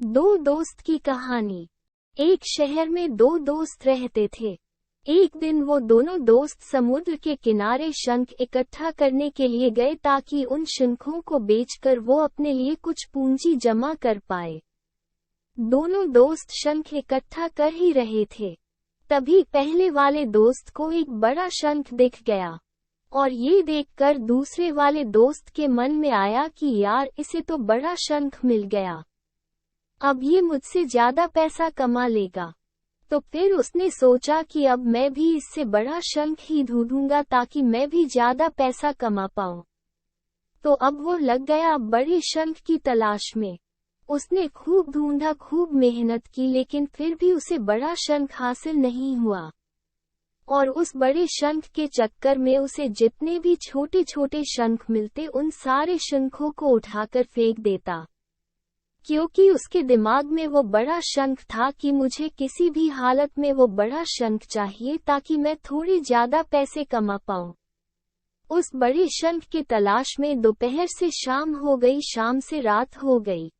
दो दोस्त की कहानी। एक शहर में दो दोस्त रहते थे। एक दिन वो दोनों दोस्त समुद्र के किनारे शंख इकट्ठा करने के लिए गए ताकि उन शंखों को बेचकर वो अपने लिए कुछ पूंजी जमा कर पाए। दोनों दोस्त शंख इकट्ठा कर ही रहे थे, तभी पहले वाले दोस्त को एक बड़ा शंख दिख गया और ये देखकर दूसरे वाले दोस्त के मन में आया कि यार, इसे तो बड़ा शंख मिल गया, अब ये मुझसे ज्यादा पैसा कमा लेगा। तो फिर उसने सोचा कि अब मैं भी इससे बड़ा शंख ही ढूंढूंगा ताकि मैं भी ज्यादा पैसा कमा पाऊं। तो अब वो लग गया बड़े शंख की तलाश में। उसने खूब ढूंढा, खूब मेहनत की, लेकिन फिर भी उसे बड़ा शंख हासिल नहीं हुआ। और उस बड़े शंख के चक्कर में उसे जितने भी छोटे छोटे शंख मिलते उन सारे शंखों को उठाकर फेंक देता, क्योंकि उसके दिमाग में वो बड़ा शंख था कि मुझे किसी भी हालत में वो बड़ा शंख चाहिए ताकि मैं थोड़े ज्यादा पैसे कमा पाऊं। उस बड़े शंख की तलाश में दोपहर से शाम हो गई, शाम से रात हो गई,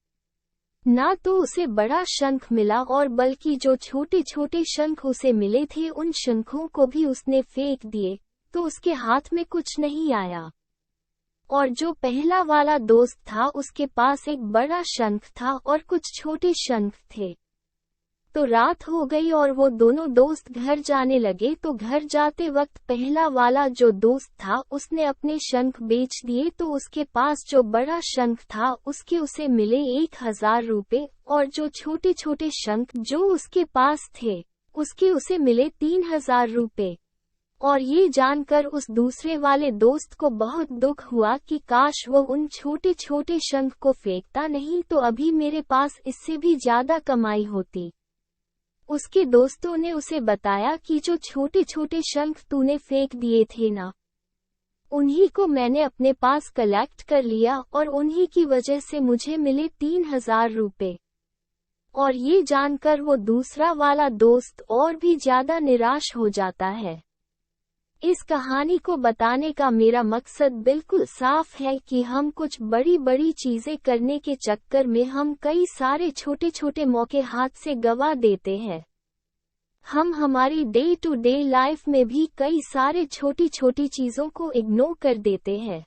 ना तो उसे बड़ा शंख मिला और बल्कि जो छोटे छोटे शंख उसे मिले थे उन शंखों को भी उसने फेंक दिए, तो उसके हाथ में कुछ नहीं आया। और जो पहला वाला दोस्त था उसके पास एक बड़ा शंख था और कुछ छोटे शंख थे। तो रात हो गई और वो दोनों दोस्त घर जाने लगे। तो घर जाते वक्त पहला वाला जो दोस्त था उसने अपने शंख बेच दिए, तो उसके पास जो बड़ा शंख था उसके उसे मिले 1000 रुपए और जो छोटे छोटे शंख जो उसके पास थे उसके उसे मिले 3000 रुपए। और ये जानकर उस दूसरे वाले दोस्त को बहुत दुख हुआ कि काश वो उन छोटे छोटे शंख को फेंकता, नहीं तो अभी मेरे पास इससे भी ज्यादा कमाई होती। उसके दोस्तों ने उसे बताया कि जो छोटे छोटे शंख तूने फेंक दिए थे ना, उन्हीं को मैंने अपने पास कलेक्ट कर लिया और उन्हीं की वजह से मुझे मिले 3000 रुपए। और ये जानकर वो दूसरा वाला दोस्त और भी ज्यादा निराश हो जाता है। इस कहानी को बताने का मेरा मकसद बिल्कुल साफ है कि हम कुछ बड़ी बड़ी चीजें करने के चक्कर में हम कई सारे छोटे छोटे मौके हाथ से गंवा देते हैं। हम हमारी डे टू डे लाइफ में भी कई सारे छोटी छोटी चीजों को इग्नोर कर देते हैं।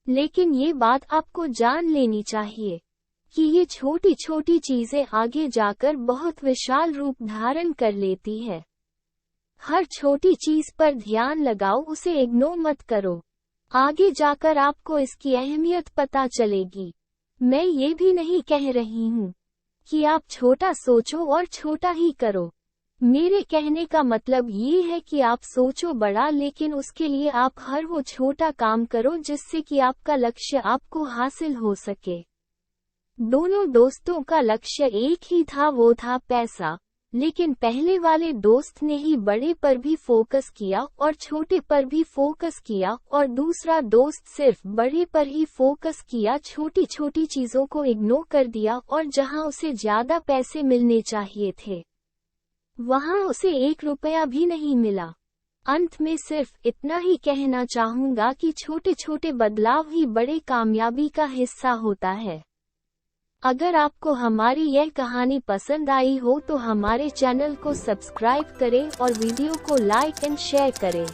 लेकिन ये बात आपको जान लेनी चाहिए कि ये छोटी छोटी चीजें आगे जाकर बहुत विशाल रूप धारण कर लेती है। हर छोटी चीज पर ध्यान लगाओ, उसे इग्नोर मत करो। आगे जाकर आपको इसकी अहमियत पता चलेगी। मैं ये भी नहीं कह रही हूँ कि आप छोटा सोचो और छोटा ही करो। मेरे कहने का मतलब ये है कि आप सोचो बड़ा, लेकिन उसके लिए आप हर वो छोटा काम करो जिससे कि आपका लक्ष्य आपको हासिल हो सके। दोनों दोस्तों का लक्ष्य एक ही था, वो था पैसा। लेकिन पहले वाले दोस्त ने ही बड़े पर भी फोकस किया और छोटे पर भी फोकस किया, और दूसरा दोस्त सिर्फ बड़े पर ही फोकस किया, छोटी छोटी चीजों को इग्नोर कर दिया। और जहां उसे ज्यादा पैसे मिलने चाहिए थे वहां उसे 1 रुपया भी नहीं मिला। अंत में सिर्फ इतना ही कहना चाहूंगा कि छोटे छोटे बदलाव ही बड़े कामयाबी का हिस्सा होता है। अगर आपको हमारी यह कहानी पसंद आई हो तो हमारे चैनल को सब्सक्राइब करें और वीडियो को लाइक एंड शेयर करें।